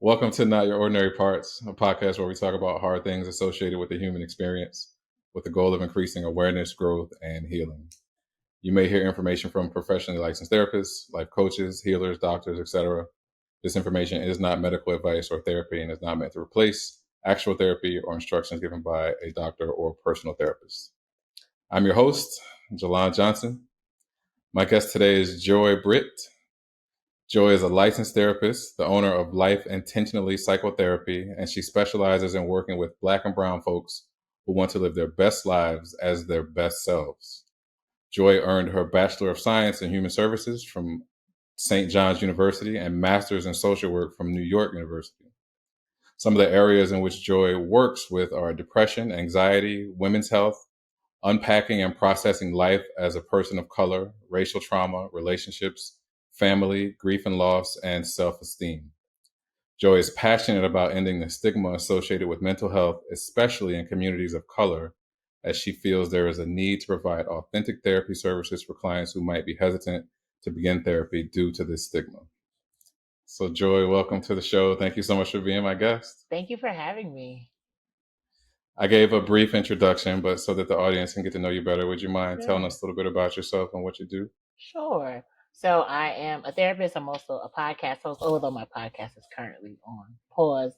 Welcome to Not Your Ordinary Parts, a podcast where we talk about hard things associated with the human experience with the goal of increasing awareness, growth, and healing. You may hear information from professionally licensed therapists, life coaches, healers, doctors, etc. This information is not medical advice or therapy and is not meant to replace actual therapy or instructions given by a doctor or personal therapist. I'm your host, Jalon Johnson. My guest today is Joy Britt. Joy is a licensed therapist, the owner of Life Intentionally Psychotherapy, and she specializes in working with Black and Brown folks who want to live their best lives as their best selves. Joy earned her Bachelor of Science in Human Services from St. John's University and Master's in Social Work from New York University. Some of the areas in which Joy works with are depression, anxiety, women's health, unpacking and processing life as a person of color, racial trauma, relationships, family, grief and loss, and self-esteem. Joy is passionate about ending the stigma associated with mental health, especially in communities of color, as she feels there is a need to provide authentic therapy services for clients who might be hesitant to begin therapy due to this stigma. So Joy, welcome to the show. Thank you so much for being my guest. Thank you for having me. I gave a brief introduction, but so that the audience can get to know you better, would you mind telling us a little bit about yourself and what you do? Sure. So I am a therapist. I'm also a podcast host, although my podcast is currently on pause.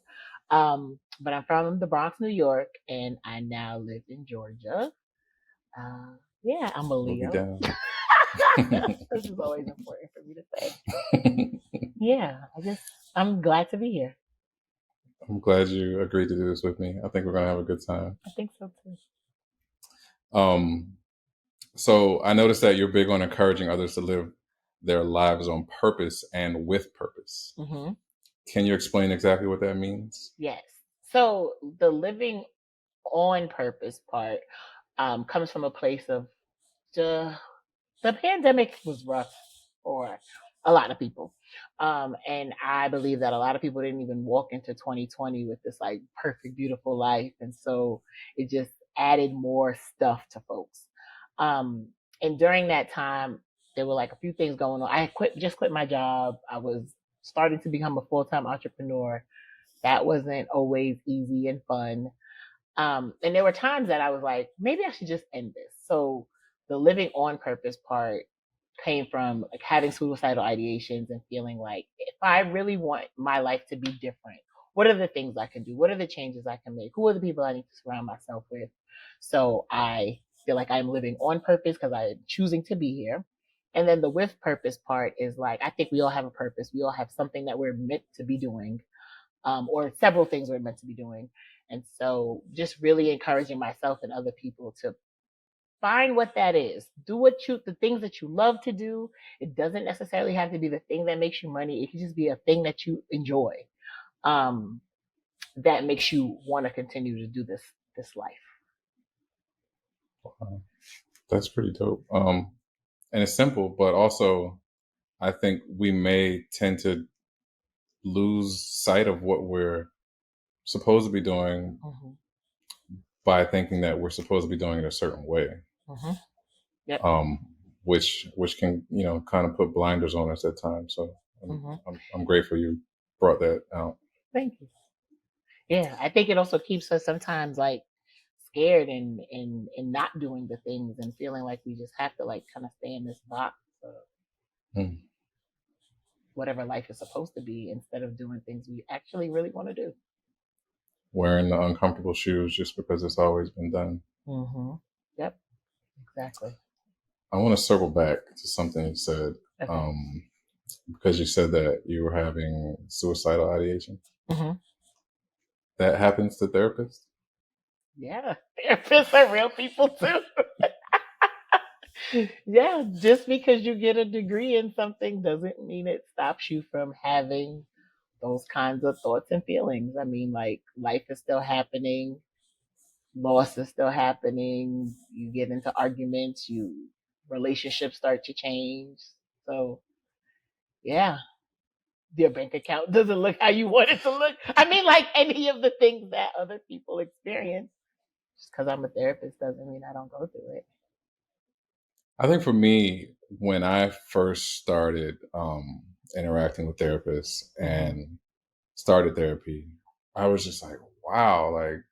But I'm from the Bronx, New York, and I now live in Georgia. Yeah, I'm a We'll be Leo. down. This is always important for me to say. Yeah, I'm glad to be here. I'm glad you agreed to do this with me. I think we're going to have a good time. I think so too. So I noticed that you're big on encouraging others to live their lives on purpose and with purpose. Mm-hmm. Can you explain exactly what that means? Yes. So the living on purpose part comes from a place of the pandemic was rough for a lot of people. And I believe that a lot of people didn't even walk into 2020 with this like perfect, beautiful life. And so it just added more stuff to folks. And during that time, there were like a few things going on. I just quit my job. I was starting to become a full-time entrepreneur. That wasn't always easy and fun. And there were times that I was like, maybe I should just end this. So the living on purpose part came from like having suicidal ideations and feeling like if I really want my life to be different, what are the things I can do? What are the changes I can make? Who are the people I need to surround myself with? So I feel like I'm living on purpose because I'm choosing to be here. And then the with purpose part is like, I think we all have a purpose. We all have something that we're meant to be doing, or several things we're meant to be doing. And so just really encouraging myself and other people to find what that is. Do the things that you love to do. It doesn't necessarily have to be the thing that makes you money. It can just be a thing that you enjoy. That makes you want to continue to do this life. Wow. That's pretty dope. And it's simple, but also I think we may tend to lose sight of what we're supposed to be doing by thinking that we're supposed to be doing it a certain way. Yep. Which can, kind of put blinders on us at times. So I'm grateful you brought that out. Thank you. Yeah, I think it also keeps us sometimes like scared and not doing the things and feeling like we just have to like kind of stay in this box of whatever life is supposed to be instead of doing things we actually really want to do. Wearing the uncomfortable shoes just because it's always been done. Yep, exactly. I want to circle back to something you said, because you said that you were having suicidal ideation. That happens to therapists? Yeah, therapists are real people too. Yeah, just because you get a degree in something doesn't mean it stops you from having those kinds of thoughts and feelings. I mean, like life is still happening, loss is still happening. You get into arguments, relationships start to change. So, yeah, your bank account doesn't look how you want it to look. I mean, like any of the things that other people experience. Just because I'm a therapist doesn't mean I don't go through it. I think for me, when I first started interacting with therapists and started therapy, I was just like, wow, like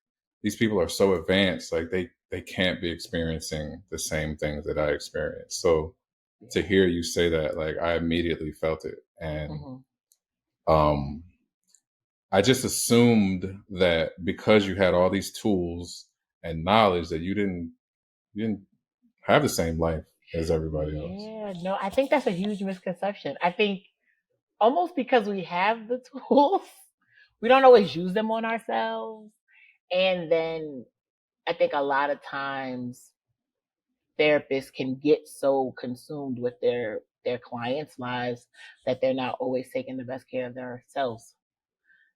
these people are so advanced, like they can't be experiencing the same things that I experienced. So to Yeah. hear you say that, like I immediately felt it. And Hmm. um I just assumed that because you had all these tools and knowledge that you didn't have the same life as everybody else. Yeah, no, I think that's a huge misconception. I think almost because we have the tools, we don't always use them on ourselves. And then I think a lot of times therapists can get so consumed with their clients' lives that they're not always taking the best care of themselves.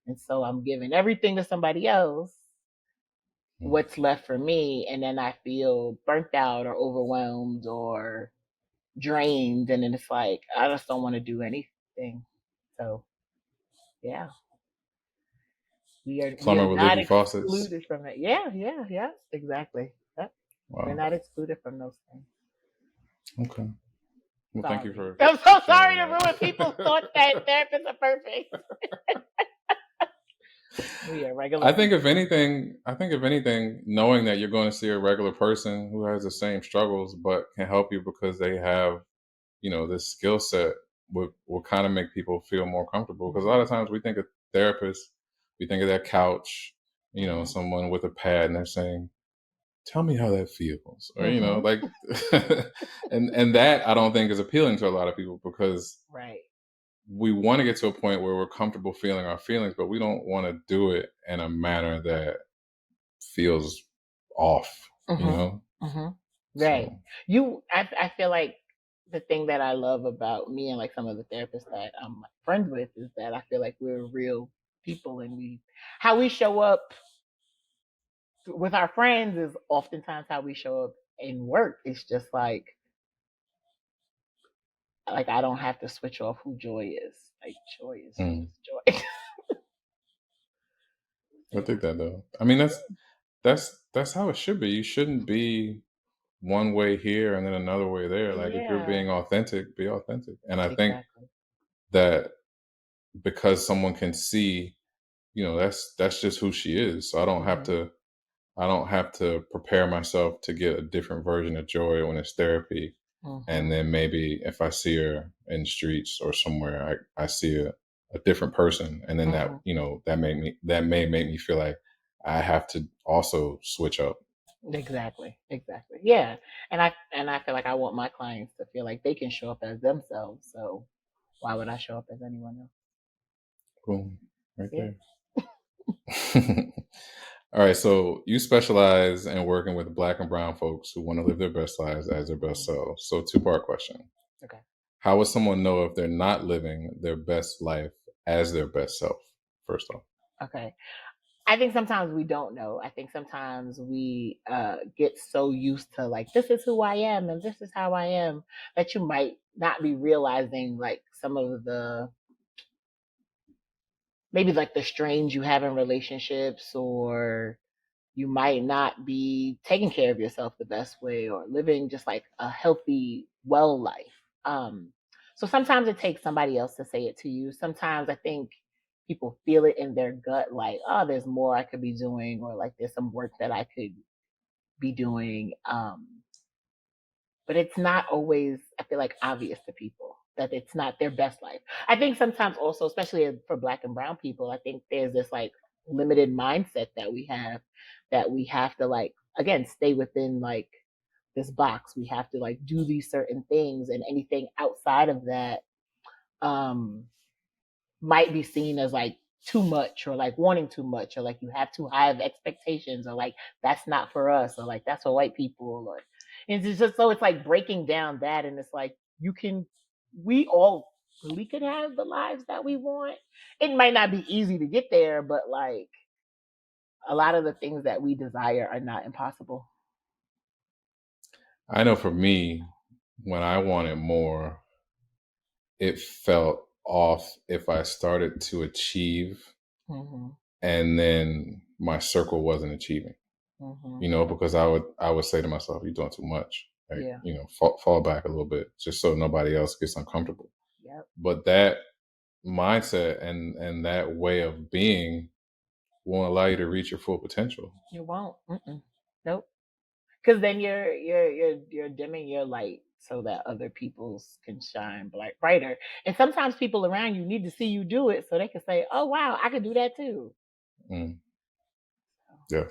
And so I'm giving everything to somebody else, Mm. what's left for me, and then I feel burnt out or overwhelmed or drained, and then it's like I just don't want to do anything. So yeah, we are Plumber with not leaky faucets. excluded from it. Yeah, yeah, yeah, exactly. Yep. We're Wow. not excluded from those things. Okay. Well, thank you Sorry. for I'm so sorry sharing to ruin people's thoughts that. that therapists are perfect. We are regular people. I think if anything, knowing that you're going to see a regular person who has the same struggles but can help you because they have, this skill set will kind of make people feel more comfortable. Because a lot of times we think of therapists, we think of that couch, Mm-hmm. someone with a pad, and they're saying, "Tell me how that feels," or Mm-hmm. like, and that I don't think is appealing to a lot of people because Right. we want to get to a point where we're comfortable feeling our feelings, but we don't want to do it in a manner that feels off, Mm-hmm. Mm-hmm. Right. So, I feel like the thing that I love about me and like some of the therapists that I'm like, friends with is that I feel like we're real people, and how we show up with our friends is oftentimes how we show up in work. It's just like I don't have to switch off who Joy is. Like Joy is mm, just Joy. I think that though. I mean, that's how it should be. You shouldn't be one way here and then another way there. Like if you're Yeah, being authentic, be authentic. And I think exactly. that because someone can see, that's just who she is. So Hmm. I don't have to prepare myself to get a different version of Joy when it's therapy. And Hmm. then maybe if I see her in the streets or somewhere, I see a different person. And then Hmm. that may make me feel like I have to also switch up. Exactly. Exactly. Yeah. And I feel like I want my clients to feel like they can show up as themselves. So why would I show up as anyone else? Boom. Right Yeah. there. All right. So you specialize in working with Black and brown folks who want to live their best lives as their best Mhm. selves. So two-part question. Okay. How would someone know if they're not living their best life as their best self? First off. Okay. I think sometimes we don't know. I think sometimes we get so used to like this is who I am and this is how I am that you might not be realizing like some of the maybe like the strains you have in relationships, or you might not be taking care of yourself the best way or living just like a healthy, well life. So sometimes it takes somebody else to say it to you. Sometimes I think people feel it in their gut, like, oh, there's more I could be doing, or like there's some work that I could be doing. But it's not always, I feel like, obvious to people that it's not their best life. I think sometimes also, especially for Black and brown people, I think there's this like limited mindset that we have to like again stay within like this box. We have to like do these certain things, and anything outside of that um might be seen as like too much, or like wanting too much, or like you have too high of expectations, or like that's not for us, or like that's for white people, or it's just so it's like breaking down that, and it's like we all really could have the lives that we want. It might not be easy to get there, but like a lot of the things that we desire are not impossible. I know for me, when I wanted more, it felt off if I started to achieve Hmm. and then my circle wasn't achieving. Hmm. Because I would say to myself, "You're doing too much. Like, Yeah. fall back a little bit, just so nobody else gets uncomfortable." Yep. But that mindset and that way of being won't allow you to reach your full potential. You won't. Nope. Because then you're dimming your light so that other people's can shine brighter. And sometimes people around you need to see you do it so they can say, "Oh wow, I can do that too." Mm,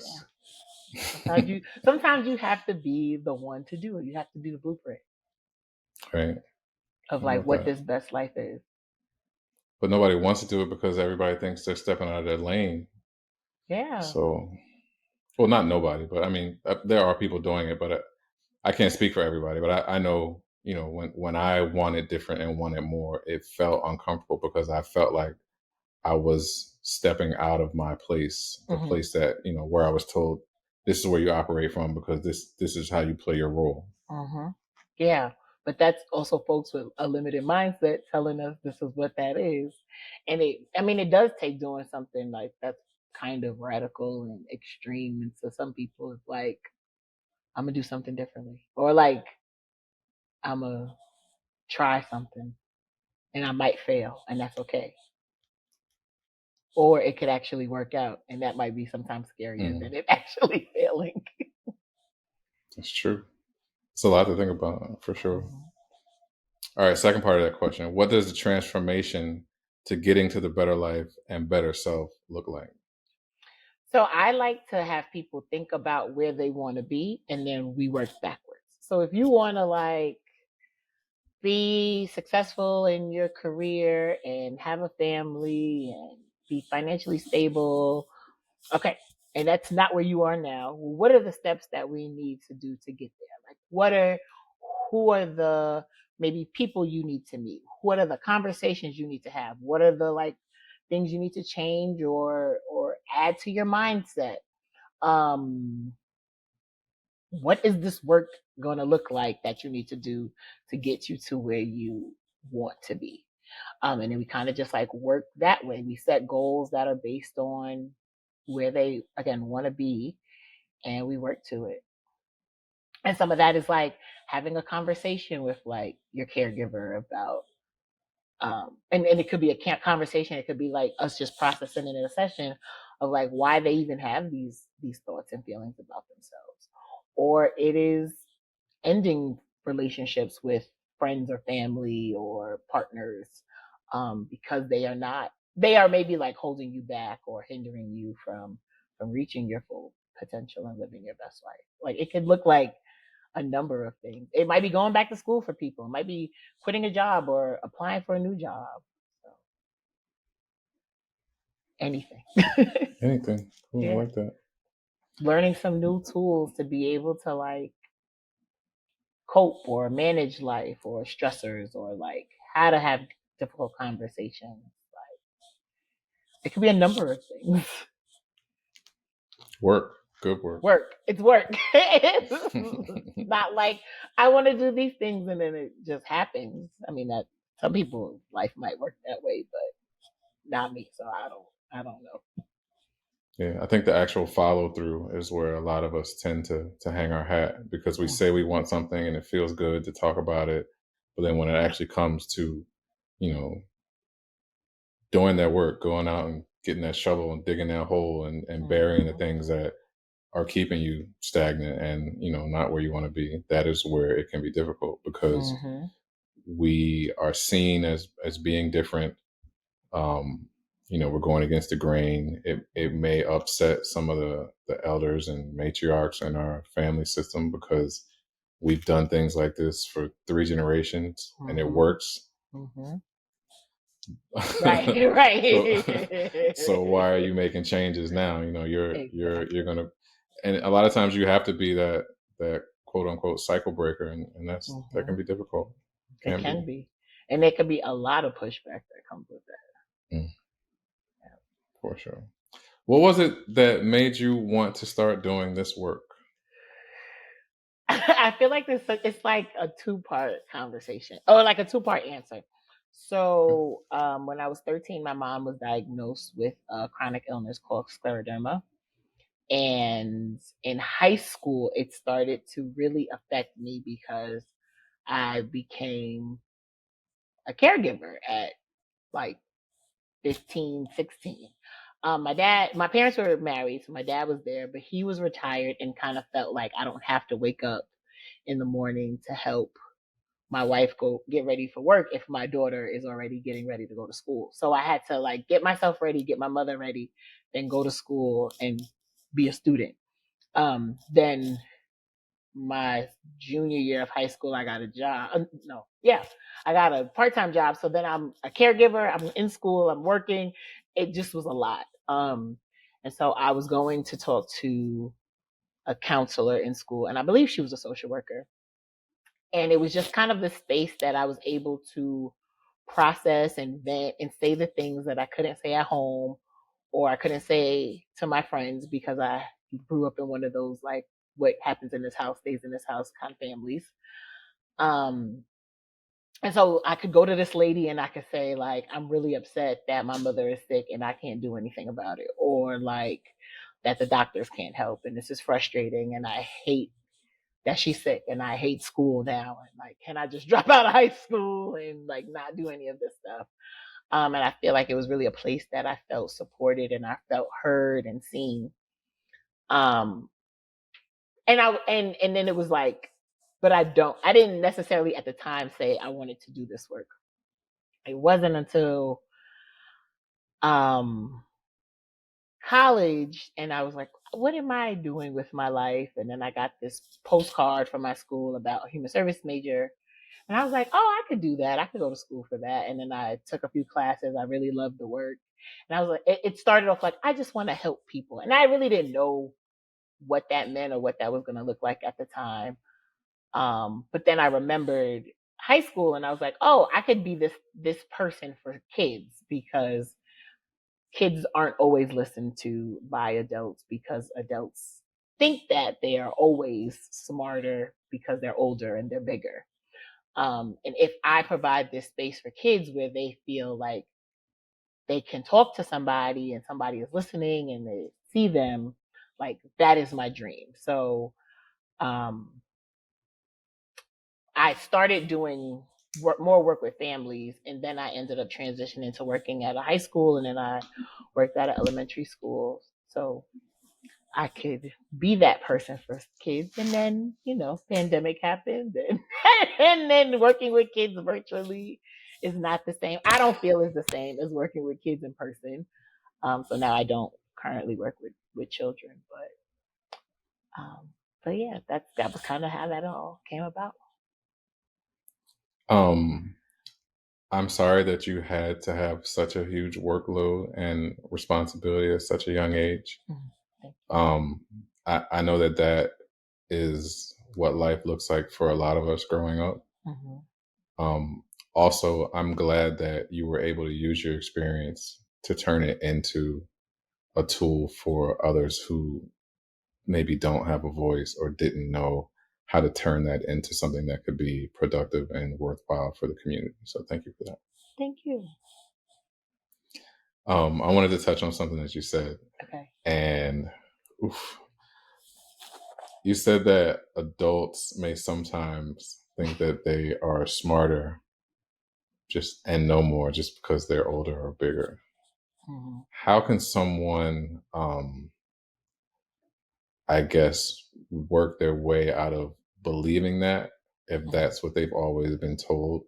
Yeah. yes. Sometimes you have to be the one to do it. You have to be the blueprint Right. of I like love what that. this best life is. But nobody wants to do it because everybody thinks they're stepping out of their lane. Yeah. So, well, not nobody, but I mean, there are people doing it, but I can't speak for everybody. But I know, when I wanted different and wanted more, it felt uncomfortable because I felt like I was stepping out of my place, the hmm place that, where I was told this is where you operate from because this is how you play your role. hmm Yeah. But that's also folks with a limited mindset telling us this is what that is. And it does take doing something like that's kind of radical and extreme. And so some people it's like, I'm gonna do something differently. Or like I'm gonna try something and I might fail and that's okay. Or it could actually work out and that might be sometimes scarier Mm, than it actually failing. that's true. It's a lot to think about for sure. Mhm. All right, second part of that question. What does the transformation to getting to the better life and better self look like? So I like to have people think about where they want to be and then we work backwards. So if you want to like be successful in your career and have a family and be financially stable, okay. And that's not where you are now. Well, what are the steps that we need to do to get there? Like who are the maybe people you need to meet? What are the conversations you need to have? What are the like things you need to change or add to your mindset? Um, what is this work going to look like that you need to do to get you to where you want to be? And then we kind of just like work that way. We set goals that are based on where they again want to be and we work to it. And some of that is like having a conversation with like your caregiver about and it could be a camp conversation, it could be like us just processing it in a session of like why they even have these thoughts and feelings about themselves. Or it is ending relationships with friends or family or partners because they are maybe like holding you back or hindering you from reaching your full potential and living your best life. Like it could look like a number of things. It might be going back to school for people. It might be quitting a job or applying for a new job. So anything. Anything. Cool. I Yeah. like that. Learning some new tools to be able to like cope or manage life or stressors or like how to have difficult conversations. Like it could be a number of things. Work. Good work. Work. It's work. It's not like I want to do these things and then it just happens. I mean that some people's life might work that way, but not me. So I don't know. Yeah, I think the actual follow through is where a lot of us tend to hang our hat because we say we want something and it feels good to talk about it, but then when it actually comes to, you know, doing that work, going out and getting that shovel and digging that hole and burying the Mm-hmm. things that are keeping you stagnant and not where you want to be, that is where it can be difficult because Mm-hmm. we are seen as being different. um, we're going against the grain. It may upset some of the elders and matriarchs in our family system because we've done things like this for 3 generations and it Mm-hmm. works. Mm-hmm. Right. Right. so so why are you making changes now? You're Exactly. gonna, and a lot of times you have to be that quote unquote cycle breaker, and that Mm-hmm. can be difficult. It Can can be. be, and there can be a lot of pushback that comes with Mm, for sure. What was it that made you want to start doing this work? that. I feel like it's like a two-part conversation, or like a two-part answer. Okay. So, when I was 13, my mom was diagnosed with a chronic illness called scleroderma. And in high school, it started to really affect me because I became a caregiver at like 15, 16. My parents were married, so my dad was there, but he was retired and kind of felt like I don't have to wake up in the morning to help my wife go get ready for work if my daughter is already getting ready to go to school. So I had to like get myself ready, get my mother ready, then go to school and be a student. Then my junior year of high school, I got a job. No, yeah, I got a part-time job. So then I'm a caregiver. I'm in school. I'm working. It just was a lot. And so I was going to talk to a counselor in school, and I believe she was a social worker. And it was just kind of the space that I was able to process and vent and say the things that I couldn't say at home or I couldn't say to my friends because I grew up in one of those like what happens in this house stays in this house kind of families. Um, and so I could go to this lady and I could say like I'm really upset that my mother is sick and I can't do anything about it, or like that the doctors can't help and this is frustrating and I hate that she's sick and I hate school now and like can I just drop out of high school and like not do any of this stuff. And I feel like it was really a place that I felt supported and I felt heard and seen. Um, and then it was like, but I didn't necessarily at the time say I wanted to do this work. It wasn't until um college and I was like, what am I doing with my life? And then I got this postcard from my school about a human service major. And I was like, oh, I could do that. I could go to school for that. And then I took a few classes. I really loved the work. And I was like, it started off like, I just want to help people. And I really didn't know what that meant or what that was going to look like at the time. But then I remembered high school and I was like, oh, I could be this person for kids because kids aren't always listened to by adults because adults think that they are always smarter because they're older and they're bigger. And if I provide this space for kids where they feel like they can talk to somebody and somebody is listening and they see them, like that is my dream. So um, I started doing more work with families, and then I ended up transitioning to working at a high school, and then I worked at an elementary school. So I could be that person for kids. And then, pandemic happened and, and then working with kids virtually is not the same. I don't feel it's the same as working with kids in person. So now I don't currently work with children, but yeah, that was kind of how that all came about. Um, I'm sorry that you had to have such a huge workload and responsibility at such a young age. Um, I know that is what life looks like for a lot of us growing up. Um, Also, I'm glad that you were able to use your experience to turn it into a tool for others who maybe don't have a voice or didn't know how to turn that into something that could be productive and worthwhile for the community. So thank you for that. Thank you. I wanted to touch on something that you said. Okay. And you said that adults may sometimes think that they are smarter and know more just because they're older or bigger. Mm-hmm. How can someone, I guess, work their way out of believing that if that's what they've always been told?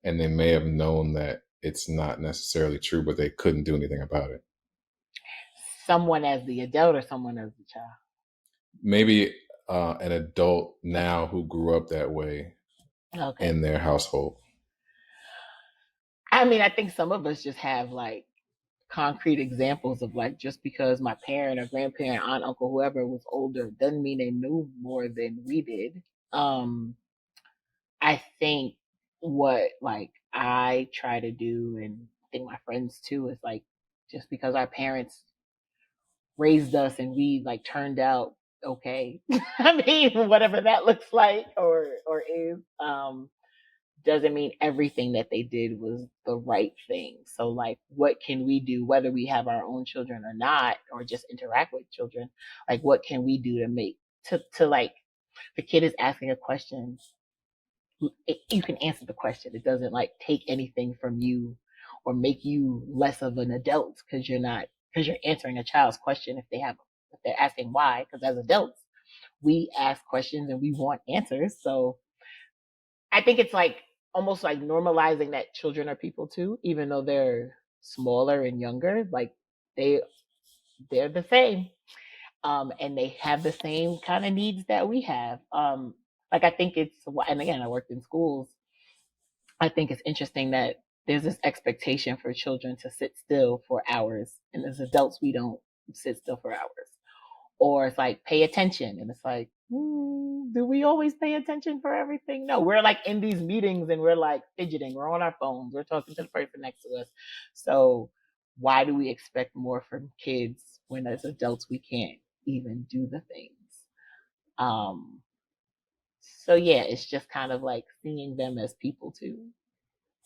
And they may have known that it's not necessarily true, but they couldn't do anything about it. Someone as the adult or someone as the child? Maybe an adult now who grew up that way in their household. I mean, I think some of us just have like concrete examples of like just because my parent or grandparent, aunt, uncle, whoever was older doesn't mean they knew more than we did. I think what like I try to do, and I think my friends too, is like just because our parents raised us and we like turned out okay. I mean, whatever that looks like or is, doesn't mean everything that they did was the right thing. So like what can we do, whether we have our own children or not, or just interact with children, like what can we do to make to like the kid is asking a question, you can answer the question. It doesn't like take anything from you or make you less of an adult because you're answering a child's question if they're asking why. Because as adults, we ask questions and we want answers. So I think it's like almost like normalizing that children are people too, even though they're smaller and younger. Like they they're the same, and they have the same kind of needs that we have. Like I think and again, I worked in schools. I think it's interesting that there's this expectation for children to sit still for hours, and as adults, we don't sit still for hours. Or it's like pay attention, and it's like, do we always pay attention for everything? No, we're like in these meetings and we're like fidgeting, we're on our phones, we're talking to the person next to us. So why do we expect more from kids when as adults we can't even do the things? Um, so yeah, it's just kind of like seeing them as people too,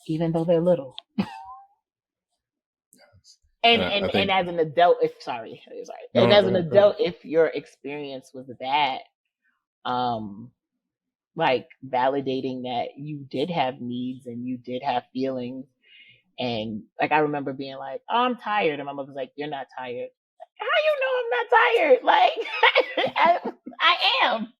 even though they're little. And And I and think as an adult, sorry, no, and no, as go an ahead, go ahead. adult, if your experience was that, um, like validating that you did have needs and you did have feelings, and like I remember being like, "Oh, I'm tired," and my mother was like, "You're not tired." How you know I'm not tired? Like I am.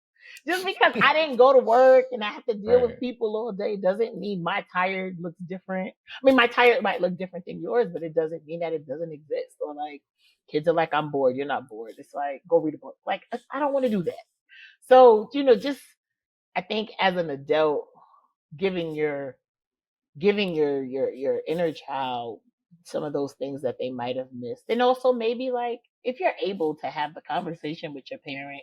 Just because I didn't go to work and I have to deal with Right. people all day doesn't mean my tired looks different. I mean, my tired might look different than yours, but it doesn't mean that it doesn't exist. Or like kids are like, I'm bored. You're not bored. It's like, go read a book. Like, I don't want to do that. So, just I think as an adult, giving your your inner child some of those things that they might have missed. And also maybe like if you're able to have the conversation with your parent,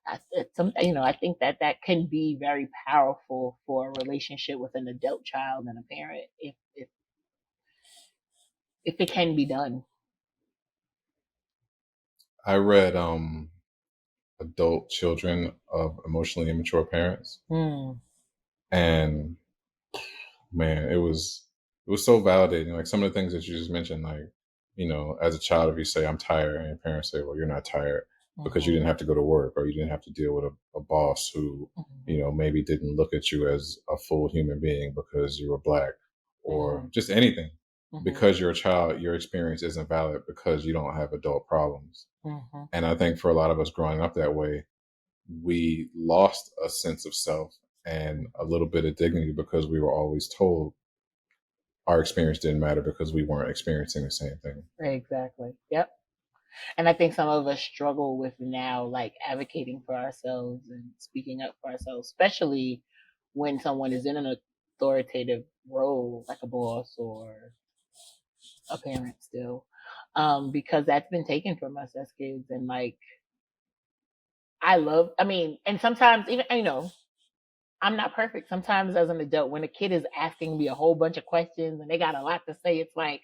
I think that that can be very powerful for a relationship with an adult child and a parent if it can be done. I read Adult Children of Emotionally Immature Parents, Mm, and man, it was so validating. Like some of the things that you just mentioned, like, as a child, if you say I'm tired and your parents say, well, you're not tired because you mhm, didn't have to go to work or you didn't have to deal with a boss who, mhm, maybe didn't look at you as a full human being because you were black or mm, just anything. mhm, Because you're a child, your experience isn't valid because you don't have adult problems. mhm. And I think for a lot of us growing up that way, we lost a sense of self and a little bit of dignity because we were always told our experience didn't matter because we weren't experiencing the same thing. Exactly. Yep. And I think some of us struggle with now, like advocating for ourselves and speaking up for ourselves, especially when someone is in an authoritative role, like a boss or a parent still, because that's been taken from us as kids. And like, I mean, and sometimes even, I'm not perfect. Sometimes as an adult, when a kid is asking me a whole bunch of questions and they got a lot to say, it's like,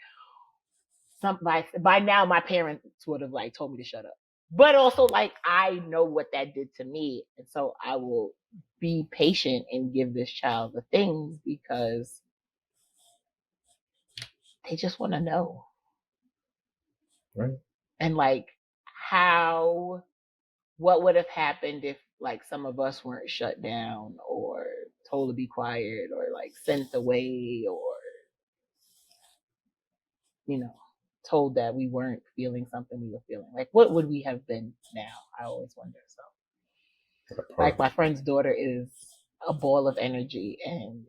by now my parents would have like told me to shut up. But also like I know what that did to me, and so I will be patient and give this child the things because they just want to know. Right. And like how what would have happened if like some of us weren't shut down or told to be quiet or like sent away or you know told that we weren't feeling something we were feeling. Like what would we have been now? I always wonder. So That like part. my friend's daughter is a ball of energy, and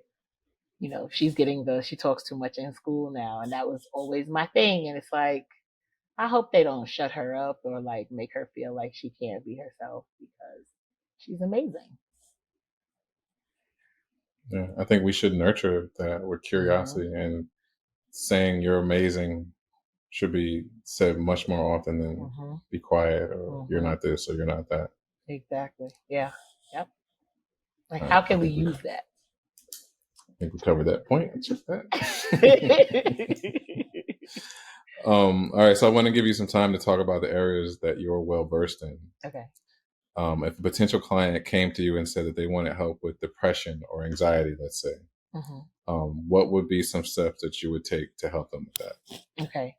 she's getting she talks too much in school now, and that was always my thing. And it's like I hope they don't shut her up or like make her feel like she can't be herself because she's amazing. Yeah. I think we should nurture that with Hmm. curiosity, and saying you're amazing should be said much more often than Hmm. be quiet or you're Hmm. not this or you're not that. Exactly. Yeah. Yep. Like All how right. I can we think we use that? covered that point. Check that. All right. So I want to give you some time to talk about the areas that you're well versed in. Okay. If a potential client came to you and said that they wanted help with depression or anxiety, let's say, Hmm. what would be some steps that you would take to help them with that? Okay.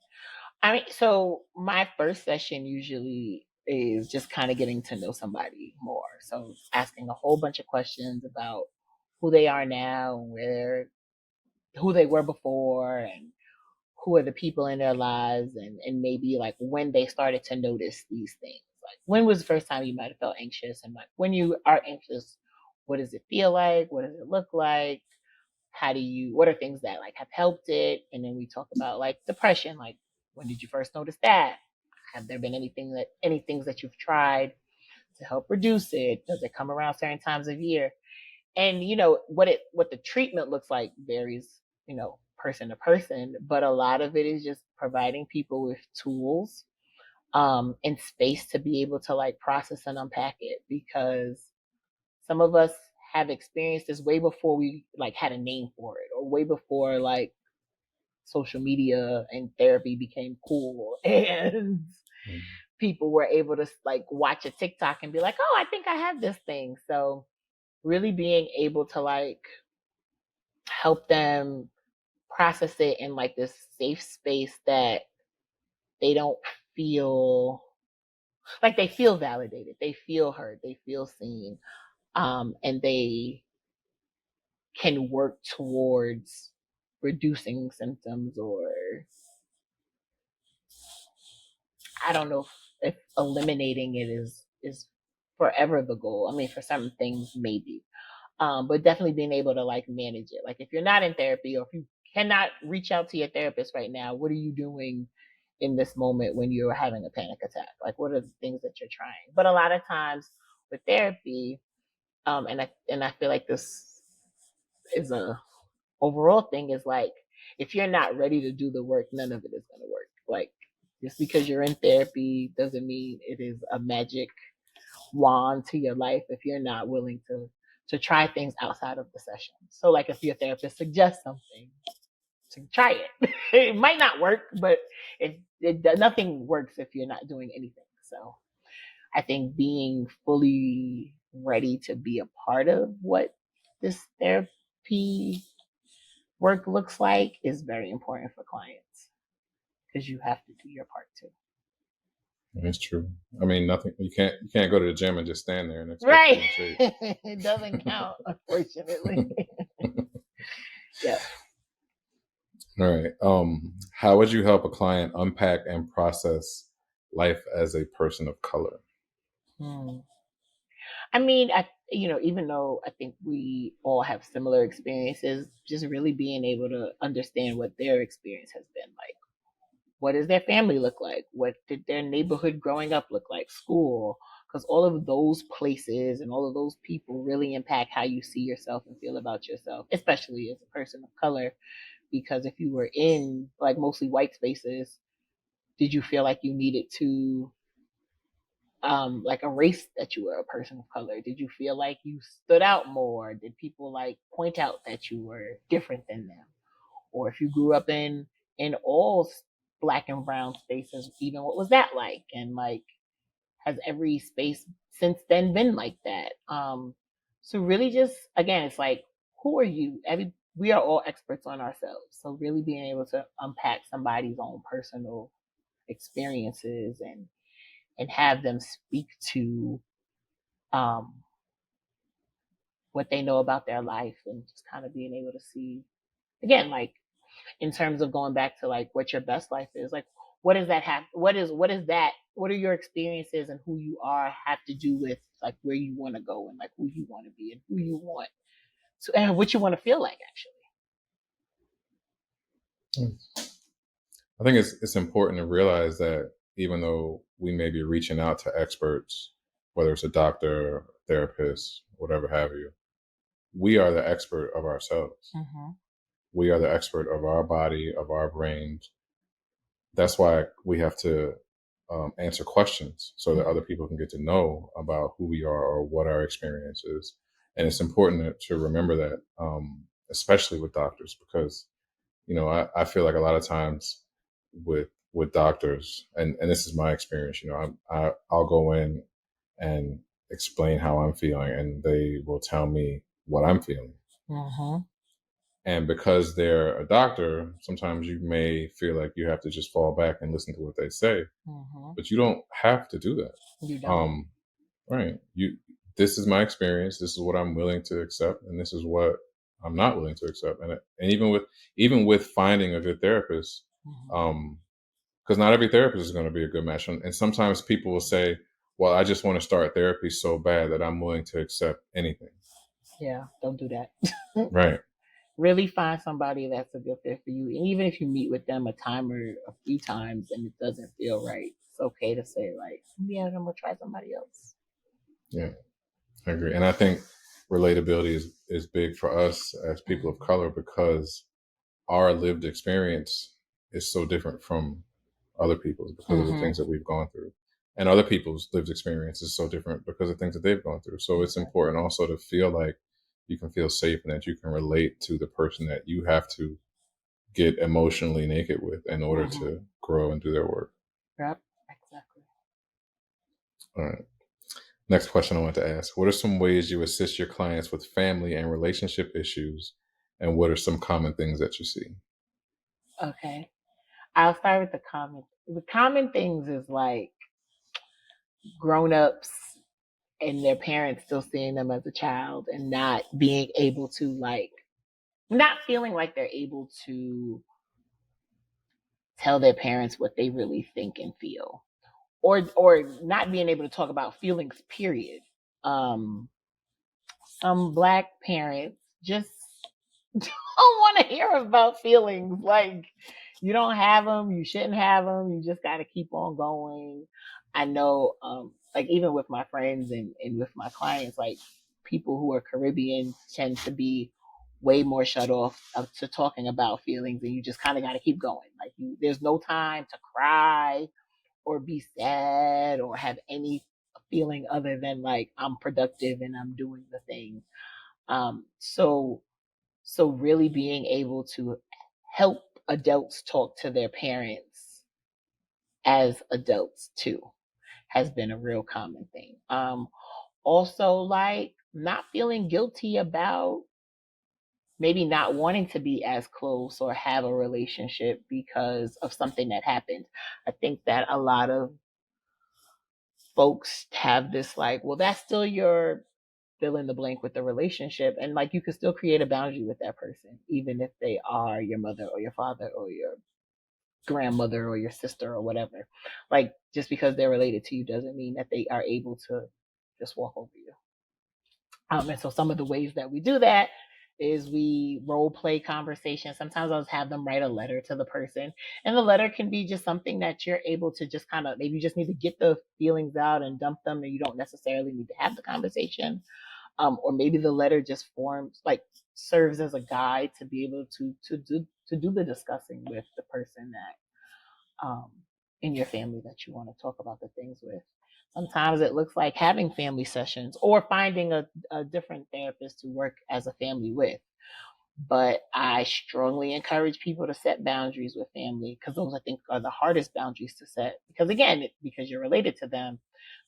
I mean, so my first session usually is just kind of getting to know somebody more. So asking a whole bunch of questions about who they are now, where who they were before and who are the people in their lives, and maybe like when they started to notice these things. Like when was the first time you might have felt anxious, and like when you are anxious, what does it feel like? What does it look like? What are things that like have helped it? And then we talk about like depression, like when did you first notice that? Have there been any things that you've tried to help reduce it? Does it come around certain times of year? And what the treatment looks like varies, person to person, but a lot of it is just providing people with tools and space to be able to like process and unpack it, because some of us have experienced this way before we like had a name for it, or way before like social media and therapy became cool and people were able to like watch a TikTok and be like, oh, I think I have this thing. So really being able to like help them process it in like this safe space that they don't feel like, they feel validated, they feel heard, they feel seen, and they can work towards reducing symptoms, or I don't know if eliminating it is forever the goal. I mean, for some things maybe, but definitely being able to like manage it. Like if you're not in therapy, or if you cannot reach out to your therapist right now, what are you doing in this moment when you're having a panic attack? Like what are the things that you're trying? But a lot of times with therapy, and I feel like this is a overall thing, is like if you're not ready to do the work, none of it is going to work. Like just because you're in therapy doesn't mean it is a magic wand to your life if you're not willing to try things outside of the session. So like if your therapist suggests something, to try it. It might not work, but nothing works if you're not doing anything. So I think being fully ready to be a part of what this therapy work looks like is very important for clients, because you have to do your part too. It's true. I mean, nothing. You can't go to the gym and just stand there and expect Right. to shape. It doesn't count, unfortunately. Yeah. All right. How would you help a client unpack and process life as a person of color? I mean, even though I think we all have similar experiences, just really being able to understand what their experience has been like. What does their family look like? What did their neighborhood growing up look like? School? Because all of those places and all of those people really impact how you see yourself and feel about yourself, especially as a person of color. Because if you were in like mostly white spaces, did you feel like you needed to like erase that you were a person of color? Did you feel like you stood out more? Did people like point out that you were different than them? Or if you grew up in all black and brown spaces, even what was that like? And like, has every space since then been like that? So really just again, it's like, who are you? We are all experts on ourselves. So really being able to unpack somebody's own personal experiences and have them speak to um, what they know about their life, and just kind of being able to see again, like in terms of going back to like what your best life is, like what does that have? What are your experiences and who you are have to do with like where you want to go and like who you want to be and who you want to and what you want to feel like actually. I think it's important to realize that even though we may be reaching out to experts, whether it's a doctor, therapist, whatever have you, we are the expert of ourselves. Mm-hmm. We are the expert of our body, of our brains. That's why we have to answer questions so that other people can get to know about who we are or what our experience is. And it's important to remember that, especially with doctors, because I feel like a lot of times with doctors, and this is my experience. I'll go in and explain how I'm feeling, and they will tell me what I'm feeling. Mm-hmm. And because they're a doctor, sometimes you may feel like you have to just fall back and listen to what they say, but you don't have to do that. You don't. Right. This is my experience. This is what I'm willing to accept, and this is what I'm not willing to accept. And even with finding a good therapist, because not every therapist is going to be a good match. And sometimes people will say, "Well, I just want to start therapy so bad that I'm willing to accept anything." Yeah, don't do that. Right. Really find somebody that's a good fit for you. And even if you meet with them a time or a few times and it doesn't feel right, it's okay to say, like, yeah, I'm going to try somebody else. Yeah, I agree. And I think relatability is big for us as people of color because our lived experience is so different from other people's because of the things that we've gone through. And other people's lived experience is so different because of things that they've gone through. So it's important also to feel like you can feel safe and that you can relate to the person that you have to get emotionally naked with in order to grow and do their work. Yep, exactly. All right. Next question I want to ask. What are some ways you assist your clients with family and relationship issues? And what are some common things that you see? Okay. I'll start with the common. The common things is like grown-ups and their parents still seeing them as a child and not being able to like not feeling like they're able to tell their parents what they really think and feel, or not being able to talk about feelings, period. Some Black parents just don't want to hear about feelings. Like, you don't have them, you shouldn't have them, you just got to keep on going. I know, like, even with my friends and with my clients, like, people who are Caribbean tend to be way more shut off to talking about feelings, and you just kind of got to keep going. Like, there's no time to cry or be sad or have any feeling other than like I'm productive and I'm doing the thing. So really being able to help adults talk to their parents as adults too has been a real common thing. Also, like, not feeling guilty about maybe not wanting to be as close or have a relationship because of something that happened. I think that a lot of folks have this like, well, that's still your fill in the blank with the relationship. And like, you can still create a boundary with that person, even if they are your mother or your father or your grandmother or your sister or whatever. Like, just because they're related to you doesn't mean that they are able to just walk over you. And so some of the ways that we do that is we role play conversations. Sometimes I'll have them write a letter to the person, and the letter can be just something that you're able to just kind of, maybe you just need to get the feelings out and dump them, and you don't necessarily need to have the conversation. Or maybe the letter just forms, like, serves as a guide to be able to do the discussing with the person that in your family that you want to talk about the things with. Sometimes it looks like having family sessions or finding a different therapist to work as a family with. But I strongly encourage people to set boundaries with family, because those, I think, are the hardest boundaries to set. Because again, because you're related to them,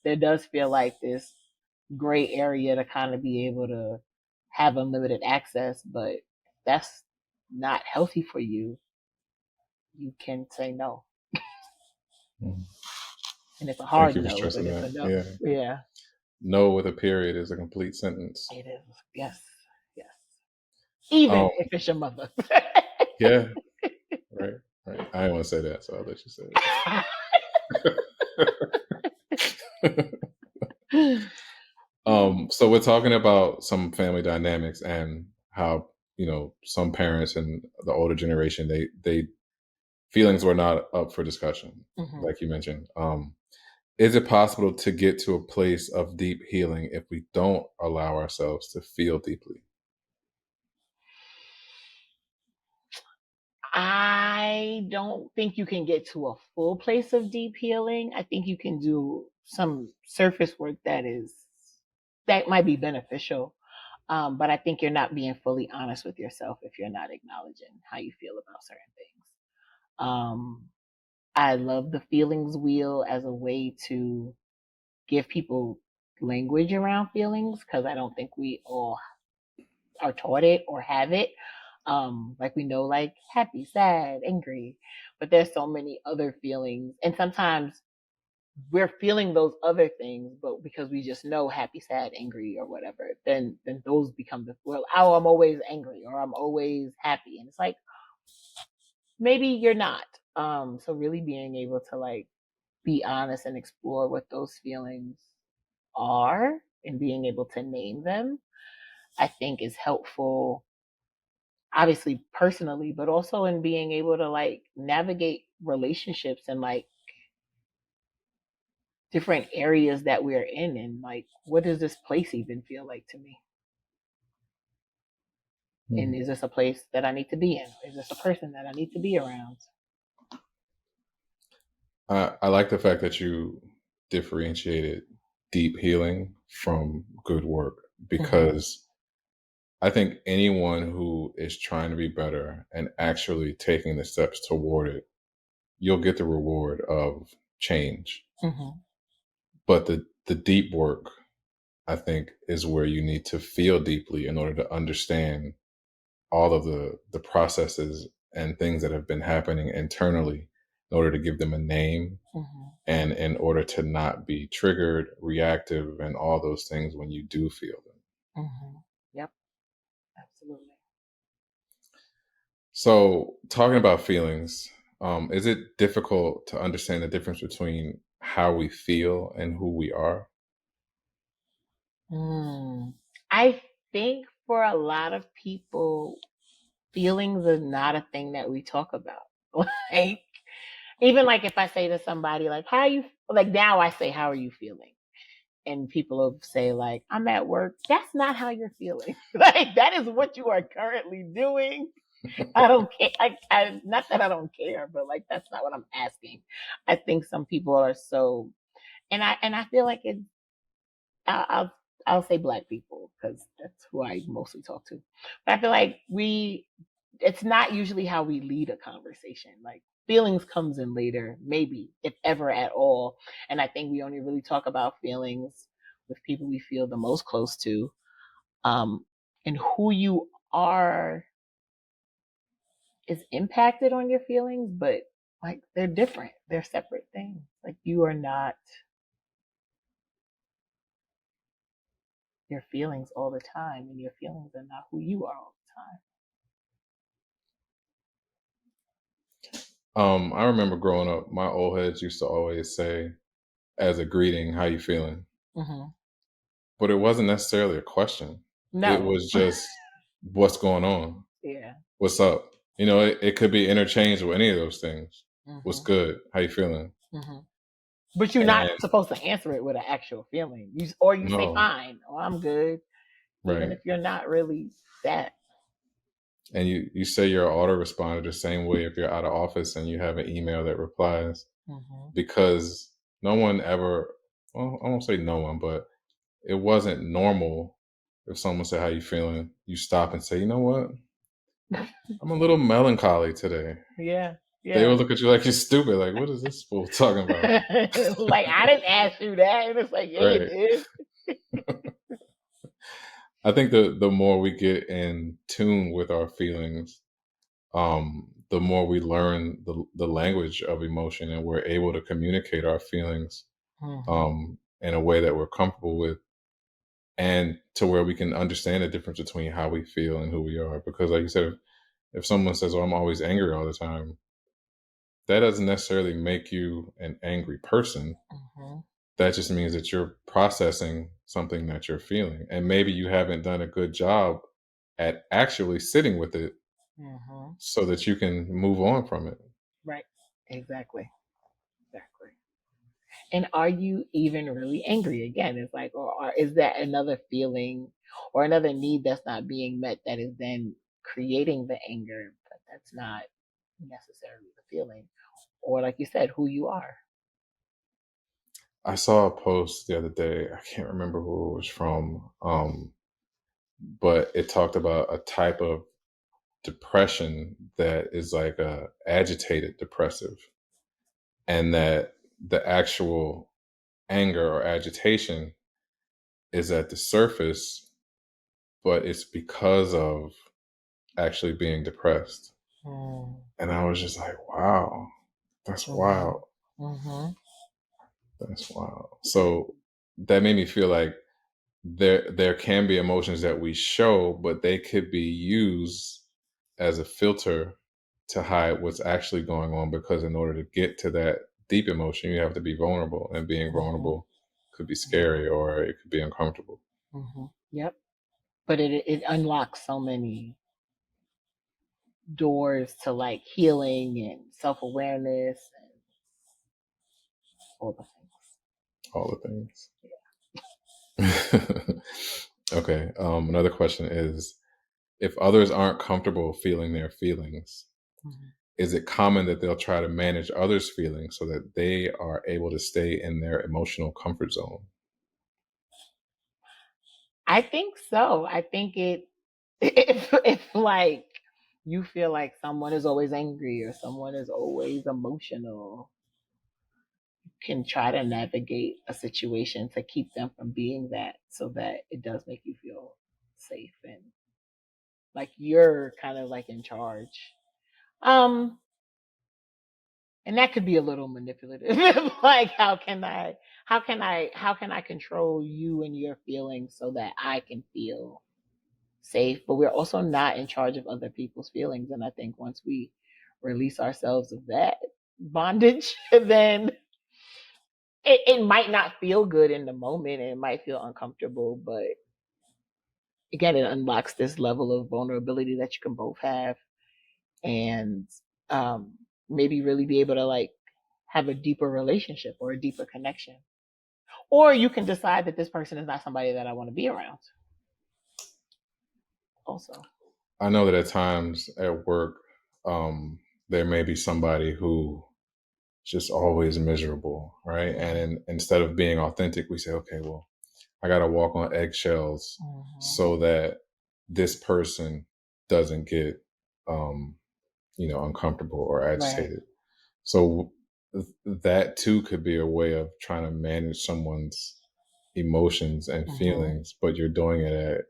there does feel like this gray area to kind of be able to have unlimited access. But that's not healthy for you. You can say no. Mhm. And it's a Thank hard you for no, but stressing it's that. a no. Yeah. Yeah, No with a period is a complete sentence. it is. Yes, yes. Even Um, if it's your mother. yeah, right, right. I didn't want to say that, so I'll let you say it. So we're talking about some family dynamics and how, some parents and the older generation, they feelings were not up for discussion, Mhm. like you mentioned. Is it possible to get to a place of deep healing if we don't allow ourselves to feel deeply? I don't think you can get to a full place of deep healing. I think you can do some surface work that might be beneficial. But I think you're not being fully honest with yourself if you're not acknowledging how you feel about certain things. Um, I love the feelings wheel as a way to give people language around feelings, because I don't think we all are taught it or have it. Like, we know, like, happy, sad, angry, but there's so many other feelings, and sometimes we're feeling those other things, but because we just know happy, sad, angry, or whatever, then those become the, well, oh, I'm always angry or I'm always happy, and it's like maybe you're not. So really being able to like be honest and explore what those feelings are and being able to name them, I think is helpful, obviously personally, but also in being able to like navigate relationships and like different areas that we're in, and like what does this place even feel like to me, and is this a place that I need to be in, is this a person that I need to be around? I like the fact that you differentiated deep healing from good work, because I think anyone who is trying to be better and actually taking the steps toward it, you'll get the reward of change. But the deep work, I think, is where you need to feel deeply in order to understand all of the processes and things that have been happening internally in order to give them a name, and in order to not be triggered, reactive, and all those things when you do feel them. Yep, absolutely. So, talking about feelings, is it difficult to understand the difference between how we feel and who we are? I think for a lot of people, feelings is not a thing that we talk about. Like, even like if I say to somebody, like, how you, like now I say, how are you feeling? And people will say, like, I'm at work. That's not how you're feeling. Like, that is what you are currently doing. I don't care. Not that I don't care, but like, that's not what I'm asking. I think some people are so, and I feel like it, I'll, I'll I'll say black people because that's who I mostly talk to. But I feel like it's not usually how we lead a conversation. Like feelings comes in later, maybe if ever at all. And I think we only really talk about feelings with people we feel the most close to. Um, and who you are is impacted on your feelings, but like they're different. They're separate things. Like you are not your feelings all the time, and your feelings are not who you are all the time. I remember growing up, my old heads used to always say, as a greeting, "How you feeling?" But it wasn't necessarily a question. It No. was just, "What's going on? Yeah. What's up?" It could be interchanged with any of those things. "What's good? How you feeling?" But you're not And supposed to answer it with an actual feeling. You say no, fine, or I'm good, even right. if you're not really that. And you say you're an autoresponder the same way if you're out of office and you have an email that replies, because no one ever, well, I won't say no one, but it wasn't normal if someone said, "How you feeling?" You stop and say, "You know what? I'm a little melancholy today." Yeah. They Yeah. will look at you like you're stupid. Like, what is this fool talking about? Like I didn't ask you that. And it's like, yeah, you Right. did. I think the more we get in tune with our feelings, the more we learn the language of emotion, and we're able to communicate our feelings in a way that we're comfortable with, and to where we can understand the difference between how we feel and who we are. Because, like you said, if someone says, "Oh, I'm always angry all the time," that doesn't necessarily make you an angry person. That just means that you're processing something that you're feeling, and maybe you haven't done a good job at actually sitting with it so that you can move on from it. Right. Exactly. Exactly. And are you even really angry? Again, it's like, or is that another feeling or another need that's not being met that is then creating the anger, but that's not necessarily the feeling? Or, like you said, who you are. I saw a post the other day. I can't remember who it was from, but it talked about a type of depression that is like a agitated depressive, and that the actual anger or agitation is at the surface, but it's because of actually being depressed. Mm. And I was just like, wow, that's wild. Mm-hmm. That's wild. So that made me feel like there can be emotions that we show, but they could be used as a filter to hide what's actually going on, because in order to get to that deep emotion, you have to be vulnerable, and being vulnerable could be scary, or it could be uncomfortable. Yep. But it unlocks so many doors to like healing and self-awareness and all the things. All the things. Okay. Another question is, if others aren't comfortable feeling their feelings, is it common that they'll try to manage others' feelings so that they are able to stay in their emotional comfort zone? I think so. I think if like you feel like someone is always angry or someone is always emotional, you can try to navigate a situation to keep them from being that, so that it does make you feel safe and like you're kind of like in charge. Um and that could be a little manipulative. Like how can I control you and your feelings so that I can feel safe? But we're also not in charge of other people's feelings. And I think once we release ourselves of that bondage, then it might not feel good in the moment and it might feel uncomfortable, but again, it unlocks this level of vulnerability that you can both have, and um, maybe really be able to like have a deeper relationship or a deeper connection. Or you can decide that this person is not somebody that I want to be around. Also, I know that at times at work, there may be somebody who just always miserable, right? And instead of being authentic, we say, okay, well, I got to walk on eggshells so that this person doesn't get, uncomfortable or agitated. right. So that too could be a way of trying to manage someone's emotions and feelings, but you're doing it at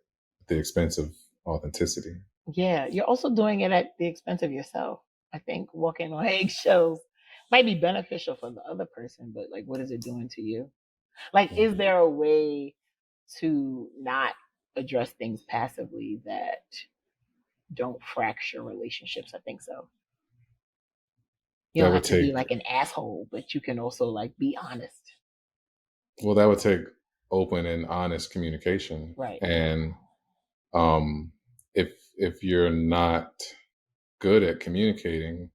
the expense of authenticity. Yeah, you're also doing it at the expense of yourself. I think walking on eggshells might be beneficial for the other person, but like, what is it doing to you? Like, is there a way to not address things passively that don't fracture relationships? I think so. You That don't would have to be take like an asshole, but you can also like be honest. Well, that would take open and honest communication. Right. And um, if you're not good at communicating,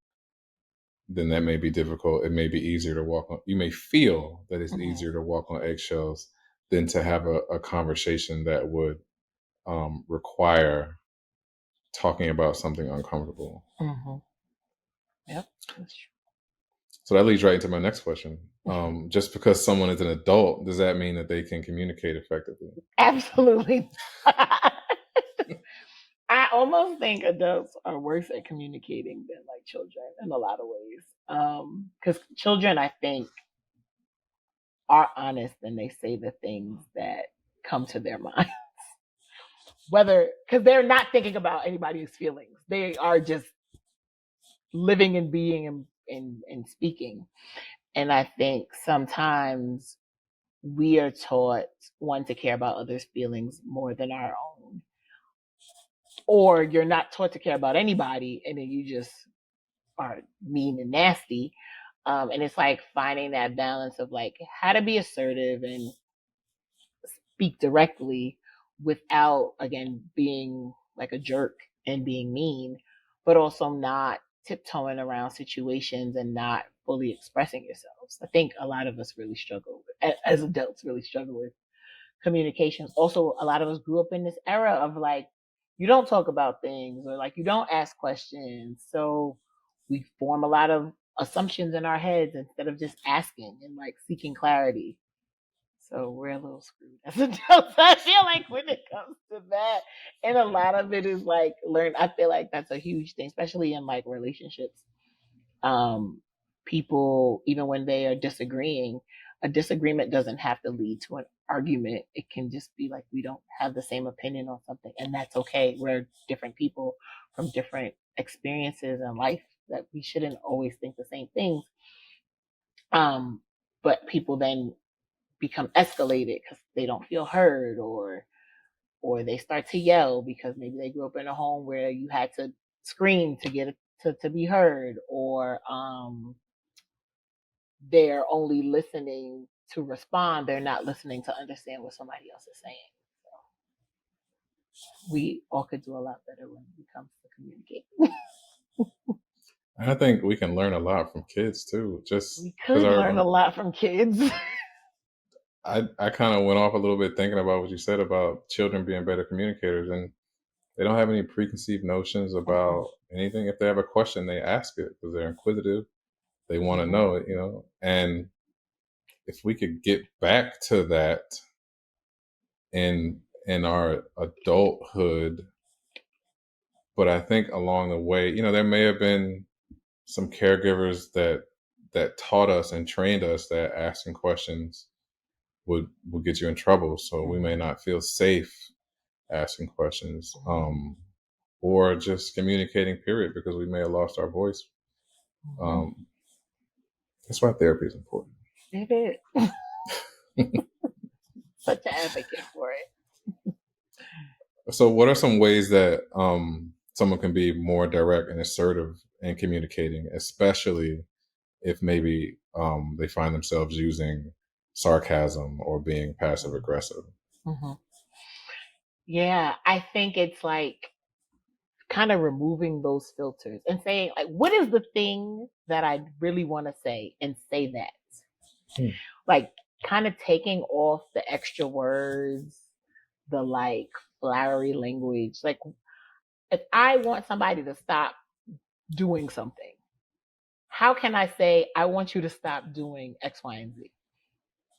then that may be difficult. It may be easier to walk on. You may feel that it's easier to walk on eggshells than to have a conversation that would require talking about something uncomfortable. Yep. That's true. So that leads right into my next question. Just because someone is an adult, does that mean that they can communicate effectively? Absolutely. I almost think adults are worse at communicating than like children in a lot of ways. Because children, I think, are honest and they say the things that come to their mind. Whether, because they're not thinking about anybody's feelings, they are just living and being and speaking. And I think sometimes we are taught, one, to care about others' feelings more than our own, or you're not taught to care about anybody, and then you just are mean and nasty. And it's like finding that balance of like how to be assertive and speak directly without, again, being like a jerk and being mean, but also not tiptoeing around situations and not fully expressing yourselves. I think a lot of us really struggle with, as adults, really struggle with communications. Also, a lot of us grew up in this era of like, you don't talk about things or like you don't ask questions. So we form a lot of assumptions in our heads instead of just asking and like seeking clarity. So we're a little screwed as adults. I feel like when it comes to that, and a lot of it is like learn. I feel like that's a huge thing, especially in like relationships. Um, People, even when they are disagreeing, a disagreement doesn't have to lead to an argument. It can just be like we don't have the same opinion on something, and that's okay. We're different people from different experiences in life that we shouldn't always think the same things. Um, but people then become escalated because they don't feel heard, or they start to yell because maybe they grew up in a home where you had to scream to get to be heard, or they're only listening to respond. They're not listening to understand what somebody else is saying. So we all could do a lot better when it comes to communicating. I think we can learn a lot from kids too, just We because could learn a lot from kids. I kind of went off a little bit thinking about what you said about children being better communicators, and they don't have any preconceived notions about anything. If they have a question, they ask it because they're inquisitive. They want to know it, and if we could get back to that in our adulthood, but I think along the way, there may have been some caregivers that taught us and trained us that asking questions would get you in trouble. So we may not feel safe asking questions, or just communicating, period, because we may have lost our voice. That's why therapy is important. It is. Such an advocate for it. So what are some ways that someone can be more direct and assertive in communicating, especially if maybe they find themselves using sarcasm or being passive aggressive? Mm-hmm. Yeah, I think it's like kind of removing those filters and saying, like, what is the thing that I really want to say, and say that. Like, kind of taking off the extra words, the like flowery language. Like, if I want somebody to stop doing something, how can I say, I want you to stop doing X, Y, and Z?